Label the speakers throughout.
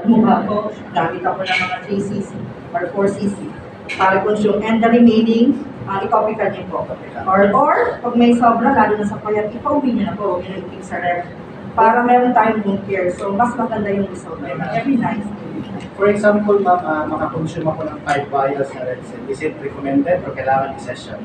Speaker 1: Mukha ko, gamit ako ng mga 3cc or 4cc para consume. And the remaining, i-copy ka niyo po. Or, pag may sobra, lalo na sa payat, ipauwi niyo na po, yun yung sa ref. Para meron tayong home care. So, mas maganda yung result. Every night.
Speaker 2: For example, ma'am, makakonsume ako ng 5 vials na Red Cell. Is it recommended or kailangan i-session?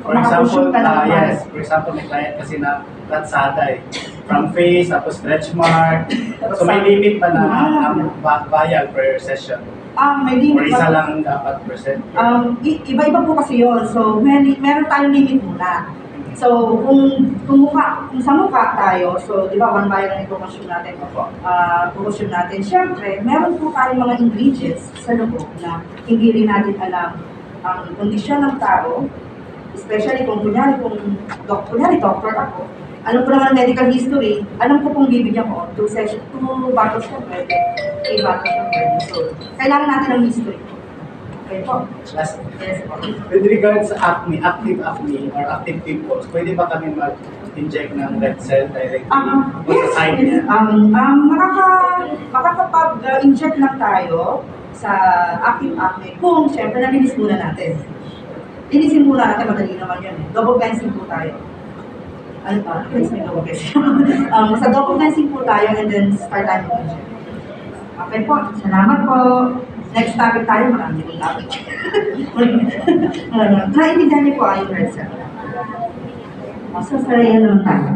Speaker 1: For example,
Speaker 2: yes. For example, may client kasi na latsada eh. From face, tapos stretch mark. So may limit ba na ang vial per session?
Speaker 1: May limit.
Speaker 2: Or isa lang dapat percent?
Speaker 1: Iba-iba po kasi yun. So, meron tayong limit muna. So, kung sa mukha tayo, so, di ba, 1 vial na i-consume natin. Consume natin. Siyempre, meron po tayong mga ingredients sa loob na hindi rin natin alam ang kondisyon ng tao. Especially kung kunyari doctor ako, alam ko naman medical history, alam ko kung bibigyan ko, 2 bottles na pwede, 3 bottles na pwede. So, kailangan natin ng history. Okay po.
Speaker 2: Last,
Speaker 1: Yes po.
Speaker 2: with regards sa acne, active acne or active pimples, pwede ba kami mag-inject ng red cell directly?
Speaker 1: Yes,
Speaker 2: sa side niya?
Speaker 1: Makakapag-inject lang tayo sa active acne kung siyempre nalinis muna natin. Linisin muna natin, madali naman yan. Double cleansing po tayo. Ano pa? Please may double cleansing. Sa double cleansing po tayo and then start tayo mag-inject. Okay po, salamat po. Next topic tayo, marami rin topic. Naintindihan niyo po yung red cell. So, sarayan naman tayo.